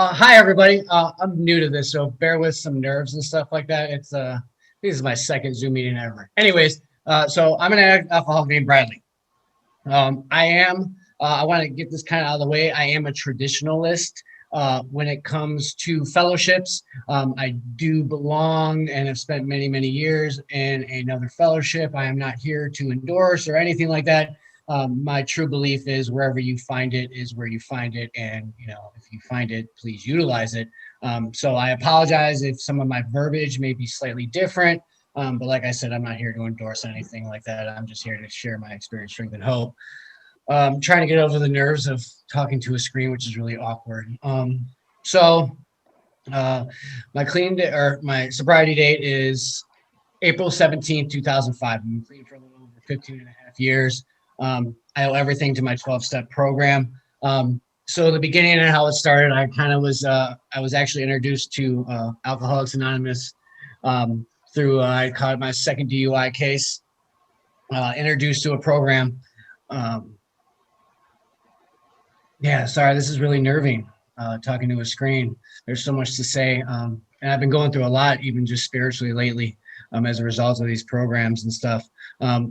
Hi everybody. I'm new to this, so bear with some nerves and stuff like that. This is my second Zoom meeting ever. Anyways, so I'm an alcoholic named Bradley. I want to get this kind of out of the way. I am a traditionalist when it comes to fellowships. I do belong and have spent many, many years in another fellowship. I am not here to endorse or anything like that. My true belief is wherever you find it is where you find it. And, if you find it, please utilize it. So I apologize if some of my verbiage may be slightly different. But like I said, I'm not here to endorse anything like that. I'm just here to share my experience, strength, and hope. Trying to get over the nerves of talking to a screen, which is really awkward. So my my sobriety date is April 17th, 2005. I've been clean for a little over 15 and a half years. I owe everything to my 12-step program. So the beginning and how it started, I was actually introduced to Alcoholics Anonymous through, I caught my second DUI case, introduced to a program. Yeah, sorry, this is really nerving, talking to a screen. There's so much to say. And I've been going through a lot, even just spiritually lately, as a result of these programs and stuff.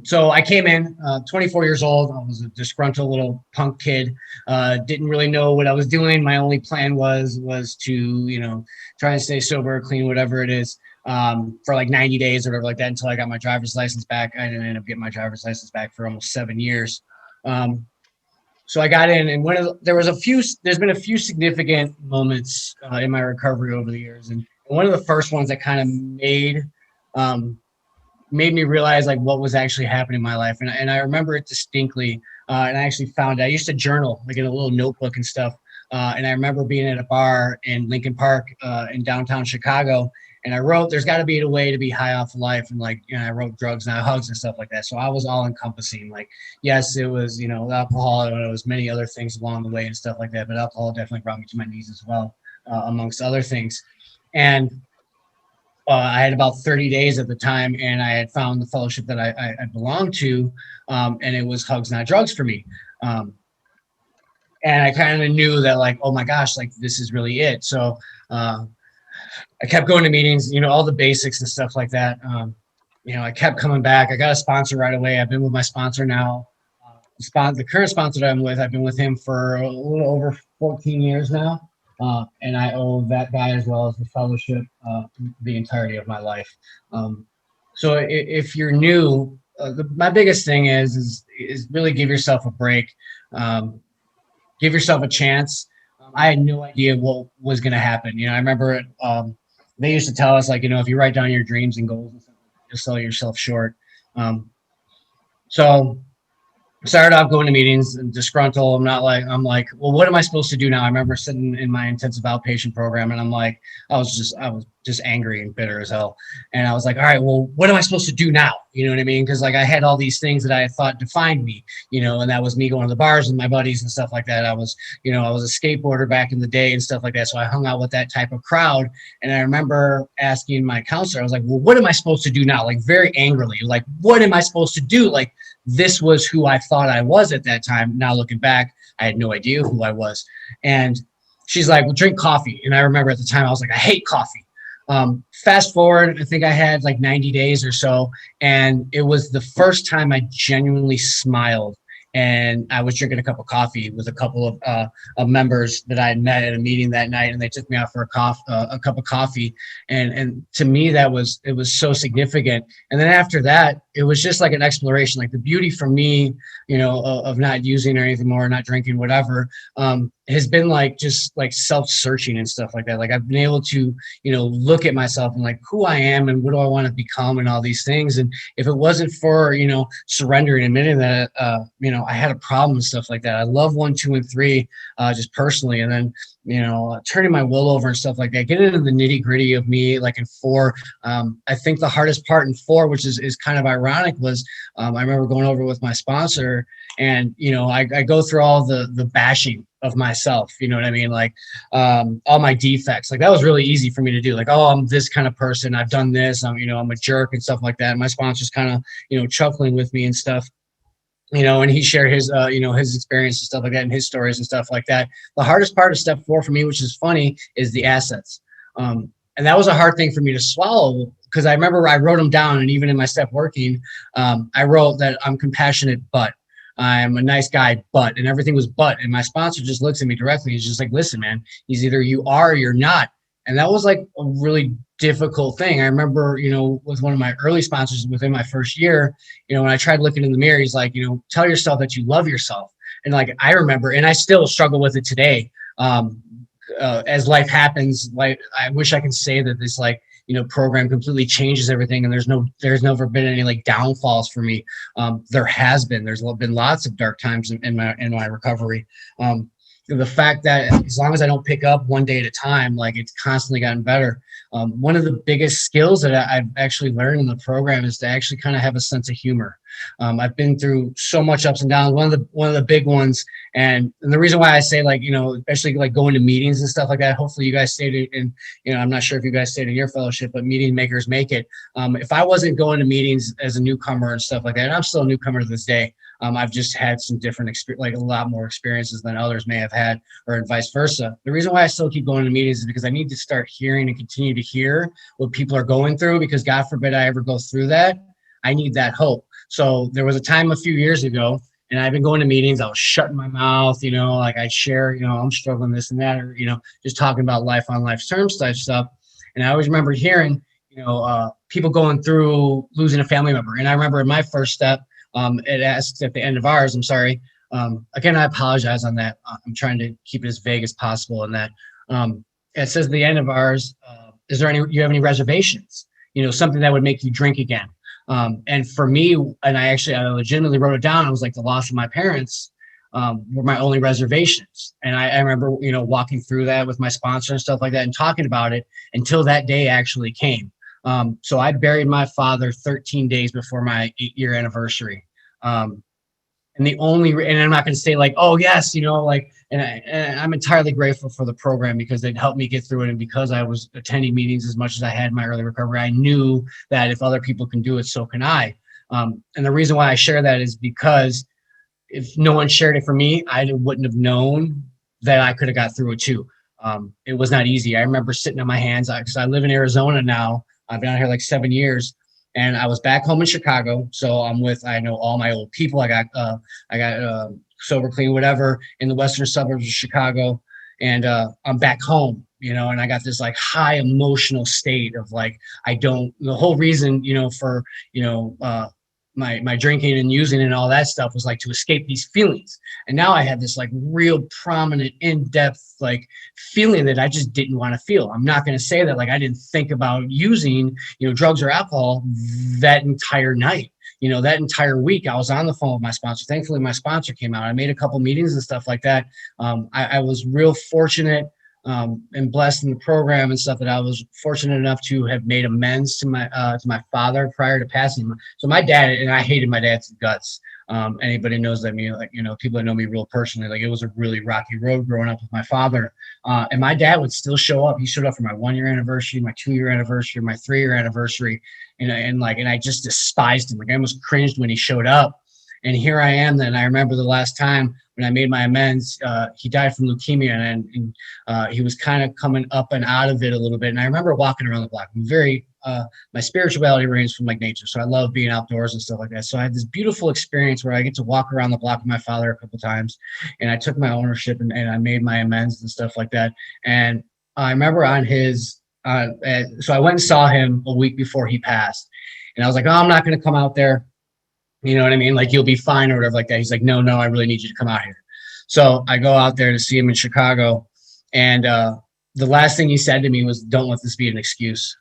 So I came in 24 years old. I was a disgruntled little punk kid. Didn't really know what I was doing. My only plan was to, try and stay sober, clean, whatever it is, for like 90 days or whatever like that until I got my driver's license back. I didn't end up getting my driver's license back for almost 7 years. So I got in, and there's been a few significant moments in my recovery over the years, and one of the first ones that kind of made me realize like what was actually happening in my life, and I remember it distinctly. And I actually found I used to journal like in a little notebook and stuff, and I remember being at a bar in Lincoln Park in downtown Chicago. And I wrote, there's got to be a way to be high off life. And I wrote drugs and hugs and stuff like that. So I was all encompassing. Like, yes, it was, alcohol, and it was many other things along the way and stuff like that. But alcohol definitely brought me to my knees as well, amongst other things. And I had about 30 days at the time, and I had found the fellowship that I belonged to, and it was Hugs Not Drugs for me. And I kind of knew that, like, oh my gosh, like this is really it. So I kept going to meetings, all the basics and stuff like that. I kept coming back. I got a sponsor right away. I've been with my sponsor now. The current sponsor that I'm with, I've been with him for a little over 14 years now. And I owe that guy as well as the fellowship the entirety of my life. So if you're new, my biggest thing is really give yourself a break. Give yourself a chance. I had no idea what was going to happen. I remember they used to tell us, like, if you write down your dreams and goals and stuff, you'll sell yourself short. So I started off going to meetings and disgruntled. I'm like, well, what am I supposed to do now? I remember sitting in my intensive outpatient program, and I'm like, I was just angry and bitter as hell. And I was like, all right, well, what am I supposed to do now? You know what I mean? Because like I had all these things that I thought defined me, and that was me going to the bars with my buddies and stuff like that. I was a skateboarder back in the day and stuff like that. So I hung out with that type of crowd. And I remember asking my counselor, I was like, well, what am I supposed to do now? Like very angrily, like, what am I supposed to do? Like, this was who I thought I was at that time. Now looking back, I had no idea who I was. And she's like, well, drink coffee. And I remember at the time, I was like, I hate coffee. Fast forward, I think I had like 90 days or so. And it was the first time I genuinely smiled. And I was drinking a cup of coffee with a couple of members that I had met at a meeting that night, and they took me out for a cup of coffee. And to me, it was so significant. And then after that, it was just like an exploration. Like the beauty for me, of not using or anything more, not drinking, whatever, has been like just like self-searching and stuff like that. Like I've been able to, look at myself and like who I am and what do I want to become and all these things. And if it wasn't for, surrendering, admitting that, I had a problem and stuff like that. I love 1, 2, and 3, just personally. And then, turning my will over and stuff like that, getting into the nitty gritty of me, like in 4, I think the hardest part in 4, which is kind of ironic, was I remember going over with my sponsor, and, I go through all the bashing of myself, you know what I mean? Like, all my defects, like that was really easy for me to do. Like, oh, I'm this kind of person. I've done this. I'm a jerk and stuff like that. And my sponsor's kind of, chuckling with me and stuff. and he shared his, his experience and stuff like that, and his stories and stuff like that. The hardest part of step 4 for me, which is funny, is the assets. And that was a hard thing for me to swallow, because I remember I wrote them down, and even in my step working, I wrote that I'm compassionate, but I'm a nice guy, but, and everything was but. And my sponsor just looks at me directly. He's just like, listen, man, he's either you are or you're not. And that was like a really difficult thing. I remember, with one of my early sponsors within my first year, when I tried looking in the mirror, he's like, tell yourself that you love yourself. And like, I remember, and I still struggle with it today. As life happens, like, I wish I can say that this, like, program completely changes everything, and there's never been any like downfalls for me. There's been lots of dark times in my recovery. The fact that as long as I don't pick up one day at a time, like, it's constantly gotten better. One of the biggest skills that I've actually learned in the program is to actually kind of have a sense of humor. I've been through so much ups and downs. One of the big ones, and the reason why I say, like, especially like going to meetings and stuff like that. Hopefully you guys stayed in, I'm not sure if you guys stayed in your fellowship, but meeting makers make it. If I wasn't going to meetings as a newcomer and stuff like that, and I'm still a newcomer to this day, I've just had some different experience, like a lot more experiences than others may have had, or vice versa. The reason why I still keep going to meetings is because I need to start hearing and continue to hear what people are going through, because God forbid I ever go through that. I need that hope. So there was a time a few years ago, and I've been going to meetings, I was shutting my mouth, like I'd share, I'm struggling this and that, or, just talking about life on life's terms type stuff. And I always remember hearing, people going through losing a family member. And I remember in my first step, it asks at the end of ours, I'm sorry. Again, I apologize on that. I'm trying to keep it as vague as possible in that. It says at the end of ours, you have any reservations? Something that would make you drink again. And for me, and I legitimately wrote it down. I was like, the loss of my parents were my only reservations. And I remember, walking through that with my sponsor and stuff like that, and talking about it until that day actually came. So I buried my father 13 days before my 8-year anniversary. And I'm not going to say like, oh yes, and I'm entirely grateful for the program, because it helped me get through it. And because I was attending meetings as much as I had in my early recovery, I knew that if other people can do it, so can I. And the reason why I share that is because if no one shared it for me, I wouldn't have known that I could have got through it too. It was not easy. I remember sitting on my hands, because I live in Arizona now. I've been out here like 7 years. And I was back home in Chicago, so I know all my old people. I got sober, clean, whatever, in the western suburbs of Chicago, and I'm back home, and I got this like high emotional state of like, the whole reason, for my drinking and using and all that stuff was like to escape these feelings. And now I had this like real prominent, in-depth like feeling that I just didn't want to feel. I'm not going to say that like I didn't think about using, drugs or alcohol that entire night. That entire week I was on the phone with my sponsor. Thankfully, my sponsor came out. I made a couple meetings and stuff like that. I was real fortunate and blessed in the program and stuff, that I was fortunate enough to have made amends to my father prior to passing. So my dad, and I hated my dad's guts. Anybody knows that me, like, people that know me real personally, like, it was a really rocky road growing up with my father. And my dad would still show up. He showed up for my 1-year anniversary, my 2-year anniversary, my 3-year anniversary. And I just despised him. Like, I almost cringed when he showed up. And here I am then. I remember the last time when I made my amends, he died from leukemia, and he was kind of coming up and out of it a little bit. And I remember walking around the block. My spirituality ranges from like nature. So I love being outdoors and stuff like that. So I had this beautiful experience where I get to walk around the block with my father a couple times, and I took my ownership and I made my amends and stuff like that. And I remember on his, so I went and saw him a week before he passed, and I was like, oh, I'm not going to come out there. You know what I mean? Like, you'll be fine or whatever like that. He's like, no, I really need you to come out here. So I go out there to see him in Chicago. And the last thing he said to me was, don't let this be an excuse.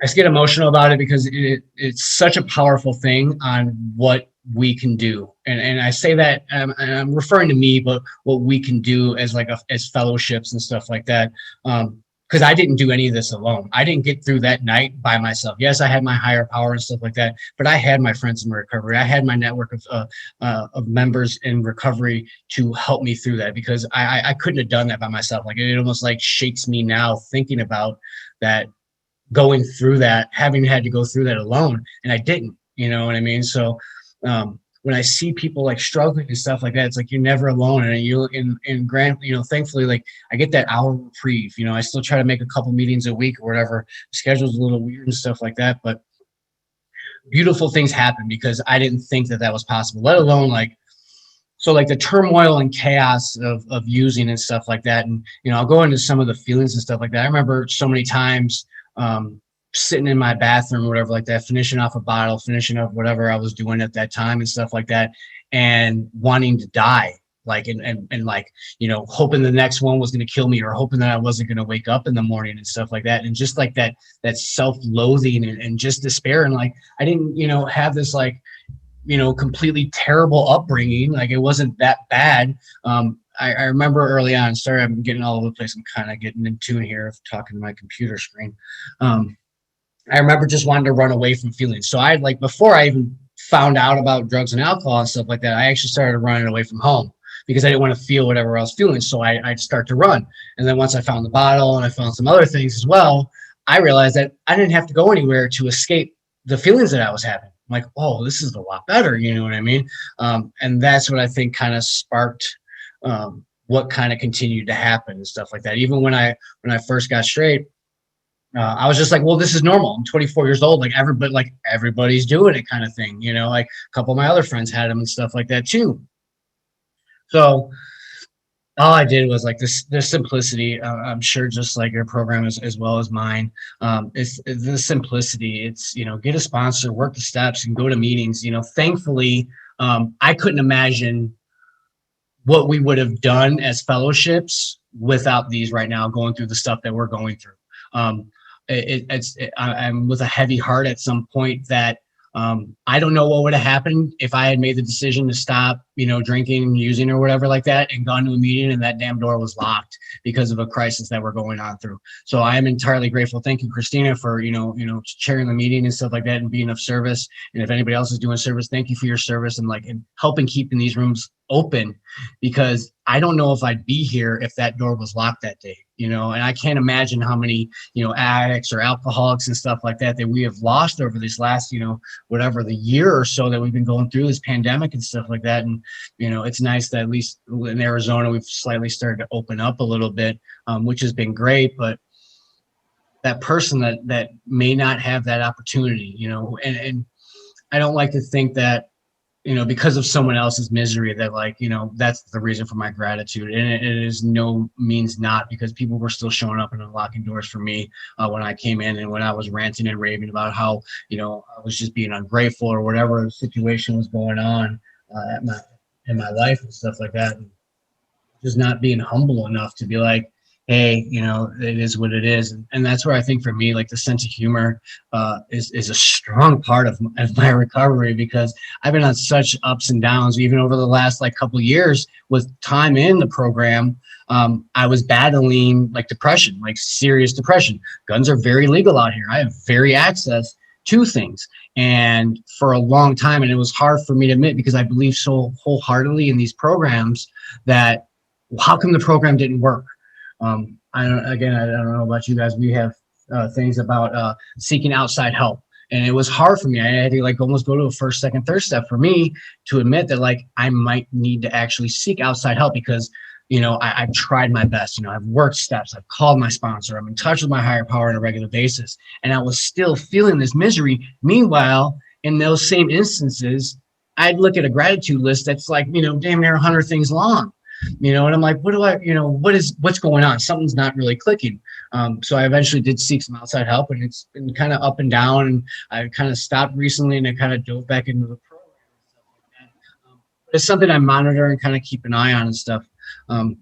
I just get emotional about it, because it's such a powerful thing on what we can do. And I say that, and I'm referring to me, but what we can do as as fellowships and stuff like that. Because I didn't do any of this alone. I didn't get through that night by myself. Yes, I had my higher power and stuff like that, but I had my friends in recovery. I had my network of members in recovery to help me through that, because I couldn't have done that by myself. Like, it almost like shakes me now thinking about that, going through that, having had to go through that alone. And I didn't. You know what I mean? So when I see people like struggling and stuff like that, it's like you're never alone. And grant, thankfully, like I get that hour reprieve. I still try to make a couple meetings a week or whatever. The schedule's a little weird and stuff like that, but beautiful things happen because I didn't think that that was possible, let alone like, so like the turmoil and chaos of using and stuff like that. And, I'll go into some of the feelings and stuff like that. I remember so many times sitting in my bathroom or whatever like that, finishing off a bottle, finishing up whatever I was doing at that time and stuff like that, and wanting to die. Like, and like, hoping the next one was going to kill me, or hoping that I wasn't going to wake up in the morning and stuff like that. And just like that self-loathing and just despair. And like, I didn't, have this like, completely terrible upbringing. Like it wasn't that bad. I remember early on, sorry, I'm getting all over the place. I'm kind of getting in tune here of talking to my computer screen. I remember just wanting to run away from feelings. So I like, before I even found out about drugs and alcohol and stuff like that, I actually started running away from home because I didn't want to feel whatever I was feeling. So I'd start to run. And then once I found the bottle and I found some other things as well, I realized that I didn't have to go anywhere to escape the feelings that I was having. I'm like, oh, this is a lot better. You know what I mean? And that's what I think kind of sparked what kind of continued to happen and stuff like that. Even when I first got straight, I was just like, well, this is normal. I'm 24 years old. Like everybody's doing it kind of thing. Like a couple of my other friends had them and stuff like that too. So all I did was like the simplicity. I'm sure just like your program as well as mine. It's the simplicity. It's, get a sponsor, work the steps, and go to meetings. Thankfully, I couldn't imagine what we would have done as fellowships without these right now, going through the stuff that we're going through. I'm with a heavy heart at some point that I don't know what would have happened if I had made the decision to stop, drinking and using or whatever like that, and gone to a meeting and that damn door was locked because of a crisis that we're going on through. So I am entirely grateful. Thank you, Christina, for, chairing the meeting and stuff like that and being of service. And if anybody else is doing service, thank you for your service and helping keeping these rooms open, because I don't know if I'd be here if that door was locked that day, and I can't imagine how many, addicts or alcoholics and stuff like that we have lost over this last, whatever the year or so that we've been going through this pandemic and stuff like that. And, it's nice that at least in Arizona, we've slightly started to open up a little bit, which has been great. But that person that may not have that opportunity, and I don't like to think that, because of someone else's misery that that's the reason for my gratitude. And it is no means not, because people were still showing up and unlocking doors for me when I came in, and when I was ranting and raving about how, I was just being ungrateful or whatever situation was going on in my life and stuff like that. And just not being humble enough to be like, hey, it is what it is. And that's where I think for me, like the sense of humor is a strong part of my recovery, because I've been on such ups and downs, even over the last couple of years with time in the program. I was battling depression, serious depression. Guns are very legal out here. I have very access to things. And for a long time, and it was hard for me to admit, because I believe so wholeheartedly in these programs, that how come the program didn't work? I don't know about you guys. We have things about seeking outside help. And it was hard for me. I had to almost go to a first, second, third step for me to admit that I might need to actually seek outside help, because, I've tried my best. I've worked steps. I've called my sponsor. I'm in touch with my higher power on a regular basis. And I was still feeling this misery. Meanwhile, in those same instances, I'd look at a gratitude list that's damn near 100 things long. And I'm like, what's going on? Something's not really clicking. So I eventually did seek some outside help, and it's been kind of up and down. And I kind of stopped recently, and I kind of dove back into the program and stuff like that. It's something I monitor and kind of keep an eye on and stuff. And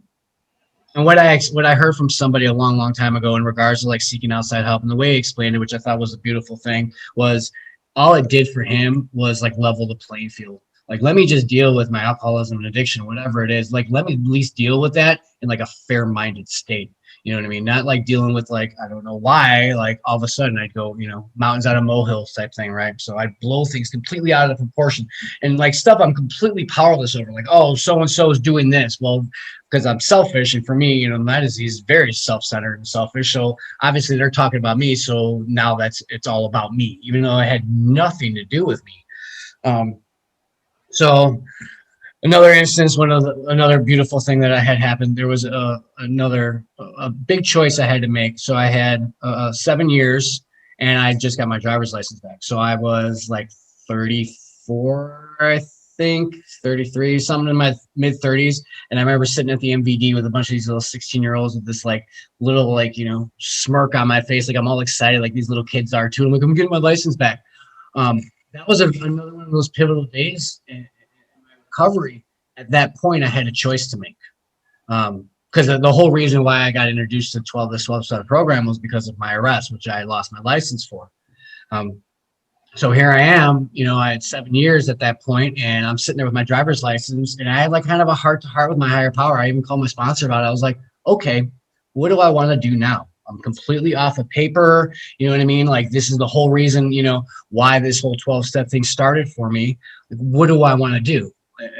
what I heard from somebody a long time ago in regards to seeking outside help, and the way he explained it, which I thought was a beautiful thing, was all it did for him was level the playing field. Let me just deal with my alcoholism and addiction, whatever it is. Let me at least deal with that in a fair-minded state. You know what I mean? Not dealing with I don't know why, all of a sudden I'd go, mountains out of molehills type thing, right? So I'd blow things completely out of proportion, and stuff I'm completely powerless over. Oh, so-and-so is doing this. Well, because I'm selfish, and for me, my disease is very self-centered and selfish. So obviously they're talking about me. So now it's all about me, even though it had nothing to do with me. So another instance, another beautiful thing that I had happened. There was a big choice I had to make. So I had 7 years, and I just got my driver's license back. So I was like 34, I think 33, something in my mid 30s. And I remember sitting at the MVD with a bunch of these little 16-year-olds with this like little like smirk on my face, like I'm all excited, like these little kids are too. I'm like, I'm getting my license back. That was another one of those pivotal days in my recovery. At that point, I had a choice to make. Because the whole reason why I got introduced to the 12-step program was because of my arrest, which I lost my license for. Um, so here I am, I had 7 years at that point, and I'm sitting there with my driver's license, and I had like kind of a heart to heart with my higher power. I even called my sponsor about it. I was like, okay, what do I want to do now? I'm completely off of paper. You know what I mean? Like, this is the whole reason, why this whole 12-step thing started for me. Like, what do I want to do?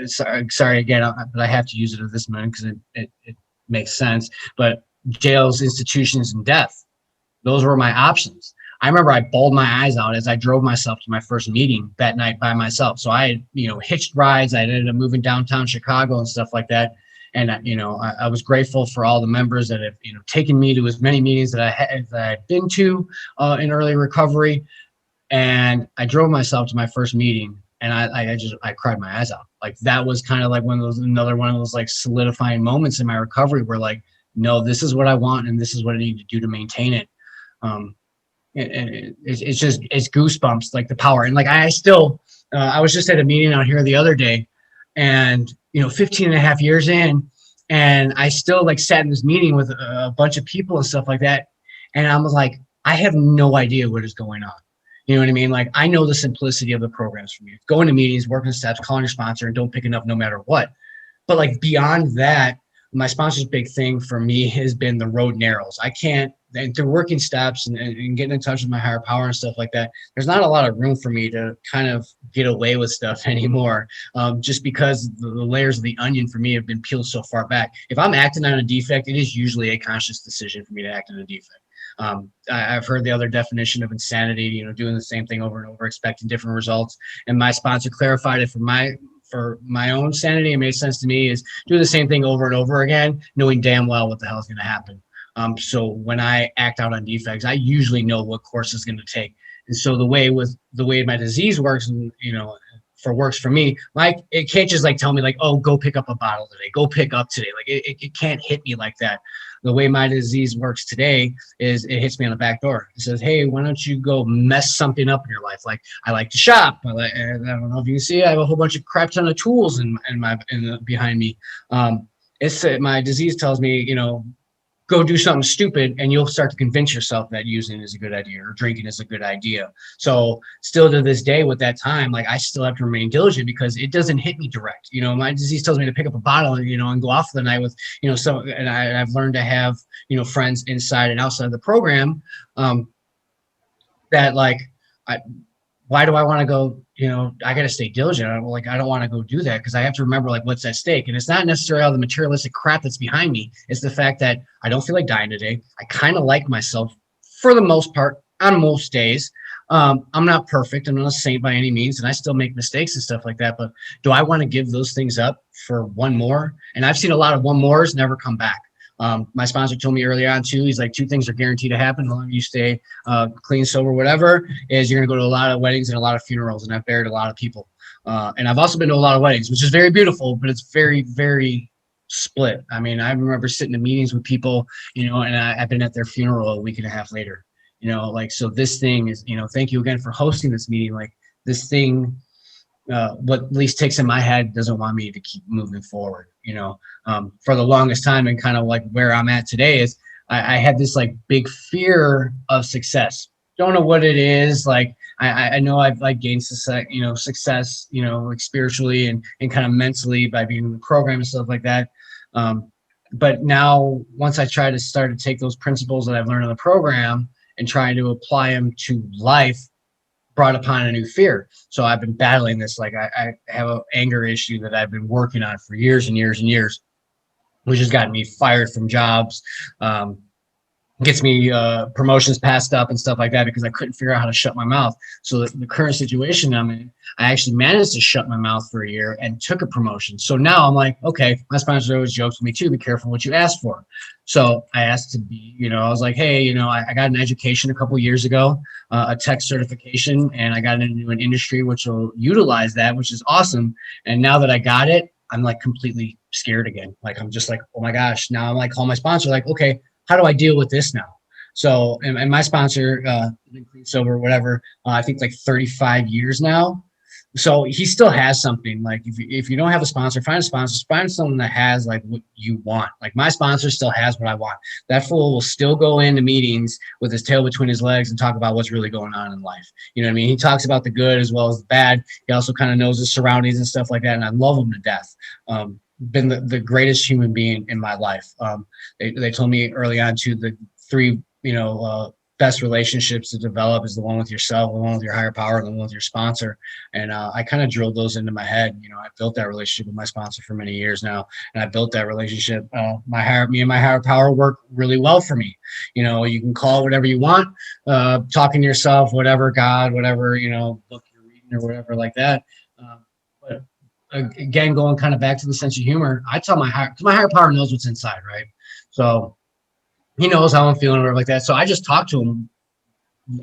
Sorry again, but I have to use it at this moment because it makes sense. But jails, institutions, and death, those were my options. I remember I bawled my eyes out as I drove myself to my first meeting that night by myself. So I had, hitched rides. I ended up moving downtown Chicago and stuff like that. And, I was grateful for all the members that have, taken me to as many meetings that I'd been to in early recovery. And I drove myself to my first meeting, and I cried my eyes out. Like, that was kind of like another one of those like solidifying moments in my recovery where like, no, this is what I want, and this is what I need to do to maintain it. It's goosebumps, like the power. And like, I still, I was just at a meeting out here the other day, and 15 and a half years in, and I still like sat in this meeting with a bunch of people and stuff like that. And I was like, I have no idea what is going on. You know what I mean? Like, I know the simplicity of the programs for me. Going to meetings, working steps, calling your sponsor, and don't pick it up no matter what. But like, beyond that, my sponsor's big thing for me has been the road narrows. I can't, and through working steps and getting in touch with my higher power and stuff like that, there's not a lot of room for me to kind of get away with stuff anymore. Just because the layers of the onion for me have been peeled so far back. If I'm acting on a defect, it is usually a conscious decision for me to act on a defect. I've heard the other definition of insanity, doing the same thing over and over, expecting different results. And my sponsor clarified it for my own sanity. It made sense to me is do the same thing over and over again, knowing damn well what the hell is going to happen. So when I act out on defects, I usually know what course is going to take. And so the way my disease works, and works for me, like, it can't just like tell me like, oh, go pick up a bottle today, go pick up today. Like, it can't hit me like that. The way my disease works today is it hits me on the back door. It says, hey, why don't you go mess something up in your life? Like, I like to shop. I don't know if you can see, I have a whole bunch of crap ton of tools behind me. My disease tells me, go do something stupid, and you'll start to convince yourself that using is a good idea or drinking is a good idea. So still to this day with that time, like, I still have to remain diligent because it doesn't hit me direct. My disease tells me to pick up a bottle and go off for the night with, and I've learned to have, friends inside and outside of the program, that like, why do I want to go, I got to stay diligent. I don't want to go do that because I have to remember like what's at stake. And it's not necessarily all the materialistic crap that's behind me. It's the fact that I don't feel like dying today. I kind of like myself for the most part on most days. I'm not perfect. I'm not a saint by any means, and I still make mistakes and stuff like that. But do I want to give those things up for one more? And I've seen a lot of one mores never come back. My sponsor told me earlier on too, he's like, two things are guaranteed to happen. As long as you stay clean, sober, whatever, is you're going to go to a lot of weddings and a lot of funerals. And I've buried a lot of people. And I've also been to a lot of weddings, which is very beautiful, but it's very, very split. I mean, I remember sitting in meetings with people, and I've been at their funeral a week and a half later, like, so this thing is, thank you again for hosting this meeting. Like, this thing, what at least takes in my head doesn't want me to keep moving forward. For the longest time, and kind of like where I'm at today is I had this like big fear of success. Don't know what it is. Like, I know I've like gained success, like spiritually and kind of mentally by being in the program and stuff like that. But now once I try to start to take those principles that I've learned in the program and try to apply them to life, brought upon a new fear. So I've been battling this. Like, I have an anger issue that I've been working on for years and years and years, which has gotten me fired from jobs, gets me promotions passed up and stuff like that because I couldn't figure out how to shut my mouth. So the current situation I'm in, I actually managed to shut my mouth for a year and took a promotion. So now I'm like, okay, my sponsor always jokes with me too, be careful what you ask for. So I asked to be, I was like, hey, I got an education a couple years ago, a tech certification, and I got into an industry which will utilize that, which is awesome. And now that I got it, I'm like completely scared again. Like, I'm just like, oh my gosh, now I'm like, call my sponsor, like, okay, how do I deal with this now? So, and my sponsor, Sober, whatever, I think like 35 years now. So he still has something. Like if you don't have a sponsor, find someone that has like what you want. Like my sponsor still has what I want. That fool will still go into meetings with his tail between his legs and talk about what's really going on in life. You know what I mean? He talks about the good as well as the bad. He also kind of knows his surroundings and stuff like that. And I love him to death. Been the greatest human being in my life. They told me early on too, the three, best relationships to develop is the one with yourself, the one with your higher power, and the one with your sponsor. And I kind of drilled those into my head. I built that relationship with my sponsor for many years now, and I built that relationship. Me and my higher power work really well for me. You can call it whatever you want, talking to yourself, whatever, God, whatever, book you're reading or whatever like that. But again, going kind of back to the sense of humor, I tell my higher power knows what's inside, right? So he knows how I'm feeling or whatever like that. So I just talk to him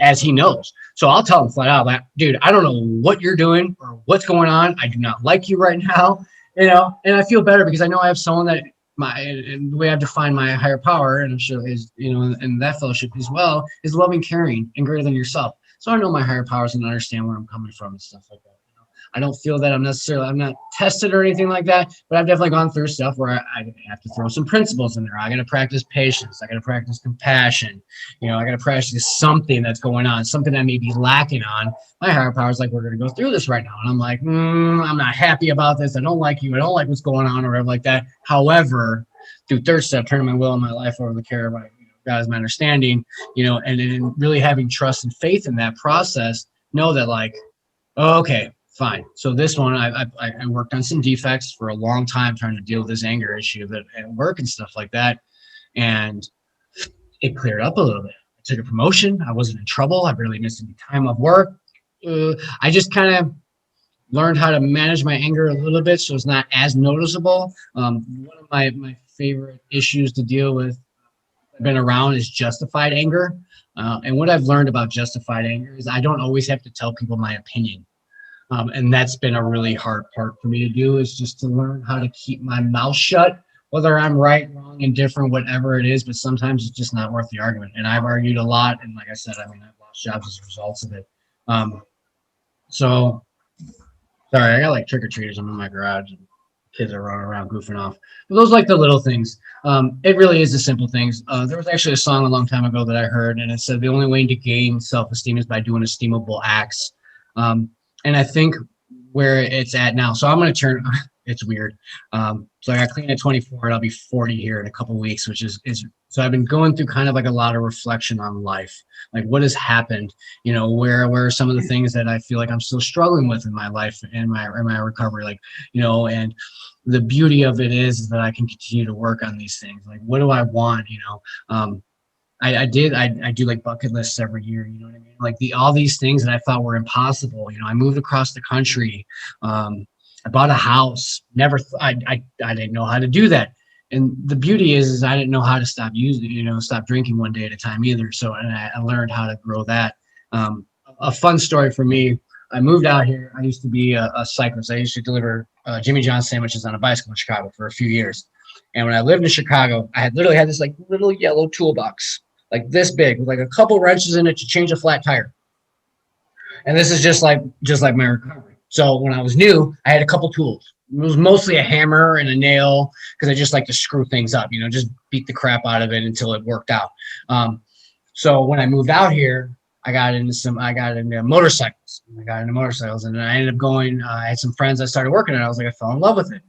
as he knows. So I'll tell him flat out, like, dude, I don't know what you're doing or what's going on. I do not like you right now, and I feel better because I know I have someone that and the way I've defined my higher power, and I'm sure is, in that fellowship as well, is loving, caring, and greater than yourself. So I know my higher powers and understand where I'm coming from and stuff like that. I don't feel that I'm not tested or anything like that, but I've definitely gone through stuff where I have to throw some principles in there. I got to practice patience. I got to practice compassion. I got to practice something that's going on, something I may be lacking on. My higher power is like, we're going to go through this right now. And I'm like, I'm not happy about this. I don't like you. I don't like what's going on or whatever like that. However, through third step, turning my will and my life over to the care of my God is my understanding, and in really having trust and faith in that process, know that like, okay, fine. So this one, I worked on some defects for a long time trying to deal with this anger issue at work and stuff like that. And it cleared up a little bit. I took a promotion. I wasn't in trouble. I barely missed any time off work. I just kind of learned how to manage my anger a little bit so it's not as noticeable. One of my favorite issues to deal with I've been around is justified anger. And what I've learned about justified anger is I don't always have to tell people my opinion. And that's been a really hard part for me to do, is just to learn how to keep my mouth shut, whether I'm right, wrong, indifferent, whatever it is. But sometimes it's just not worth the argument. And I've argued a lot. And like I said, I've lost jobs as a result of it. So sorry, I got like trick-or-treaters. I'm in my garage and kids are running around goofing off. But those like the little things. It really is the simple things. There was actually a song a long time ago that I heard, and it said the only way to gain self-esteem is by doing esteemable acts. And I think where it's at now, so I'm going to turn, it's weird. So I got clean at 24 and I'll be 40 here in a couple of weeks, which is, so I've been going through kind of like a lot of reflection on life. Like what has happened, where are some of the things that I feel like I'm still struggling with in my life and my recovery, like, and the beauty of it is that I can continue to work on these things. Like, what do I want? I do like bucket lists every year, you know what I mean? Like all these things that I thought were impossible. I moved across the country. I bought a house. I didn't know how to do that. And the beauty is I didn't know how to stop drinking one day at a time either. So, and I learned how to grow that. A fun story for me, I moved out here. I used to be a cyclist. I used to deliver Jimmy John's sandwiches on a bicycle in Chicago for a few years. And when I lived in Chicago, I had literally had this like little yellow toolbox, like this big, with like a couple wrenches in it to change a flat tire. And this is just like my recovery. So when I was new, I had a couple tools. It was mostly a hammer and a nail because I just like to screw things up, just beat the crap out of it until it worked out. So when I moved out here, I got into motorcycles. And I ended up going, I had some friends I started working at. I was like, I fell in love with it.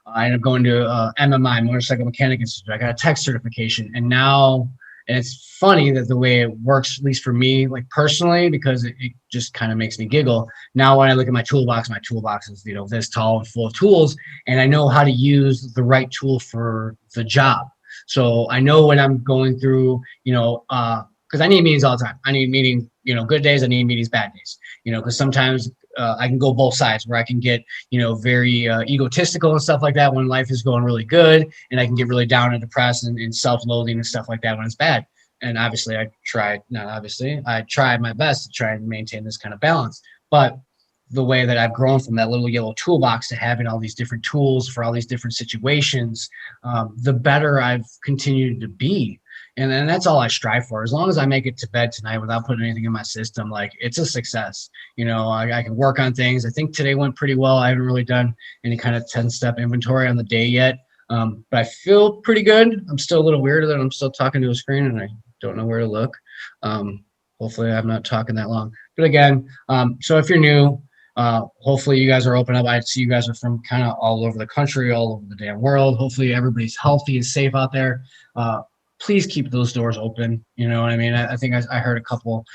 I ended up going to MMI, Motorcycle Mechanic Institute. I got a tech certification. And now, and it's funny that the way it works, at least for me, like personally, because it just kind of makes me giggle. Now, when I look at my toolbox is, this tall and full of tools, and I know how to use the right tool for the job. So I know when I'm going through, because I need meetings all the time. I need meetings, good days. I need meetings, bad days, because sometimes I can go both sides where I can get, very egotistical and stuff like that when life is going really good. And I can get really down and depressed and self-loathing and stuff like that when it's bad. And obviously I tried my best to try and maintain this kind of balance. But the way that I've grown from that little yellow toolbox to having all these different tools for all these different situations, the better I've continued to be. And then that's all I strive for. As long as I make it to bed tonight without putting anything in my system, like it's a success. I can work on things. I think today went pretty well. I haven't really done any kind of 10-step inventory on the day yet. But I feel pretty good. I'm still a little weird that I'm still talking to a screen and I don't know where to look. Hopefully I'm not talking that long. But again, so if you're new, hopefully you guys are open up. I see you guys are from kind of all over the country, all over the damn world. Hopefully everybody's healthy and safe out there. Please keep those doors open. You know what I mean? I think I heard a couple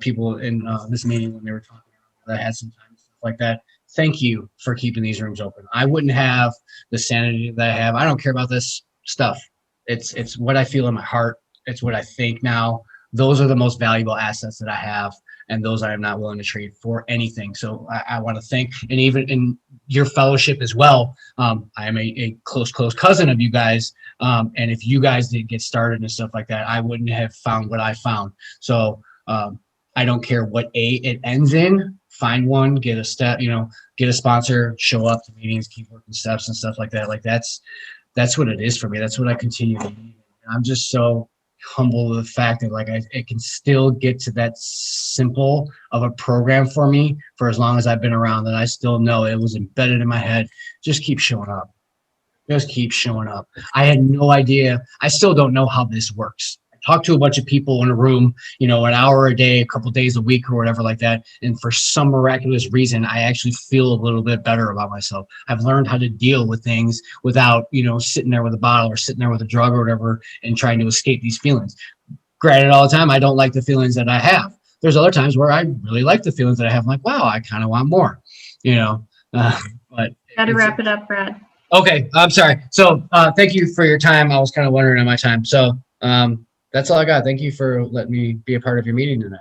people in this meeting when they were talking that had some time and stuff like that. Thank you for keeping these rooms open. I wouldn't have the sanity that I have. I don't care about this stuff. It's what I feel in my heart. It's what I think now. Those are the most valuable assets that I have, and those I am not willing to trade for anything. So I want to thank, and even in your fellowship as well, I am a close cousin of you guys. And if you guys didn't get started and stuff like that, I wouldn't have found what I found. So I don't care what it ends in. Find one, get a step, get a sponsor, show up to meetings, keep working steps and stuff like that. Like that's what it is for me. That's what I continue to be. I'm just so humble with the fact that like it can still get to that simple of a program for me for as long as I've been around, that I still know it was embedded in my head. Just keep showing up. Just keep showing up. I had no idea. I still don't know how this works. I talked to a bunch of people in a room, an hour a day, a couple days a week or whatever like that. And for some miraculous reason, I actually feel a little bit better about myself. I've learned how to deal with things without, sitting there with a bottle or sitting there with a drug or whatever and trying to escape these feelings. Granted, all the time, I don't like the feelings that I have. There's other times where I really like the feelings that I have. I'm like, wow, I kind of want more, but got to wrap it up, Brad. Okay, I'm sorry. So thank you for your time. I was kind of wondering on my time. So that's all I got. Thank you for letting me be a part of your meeting tonight.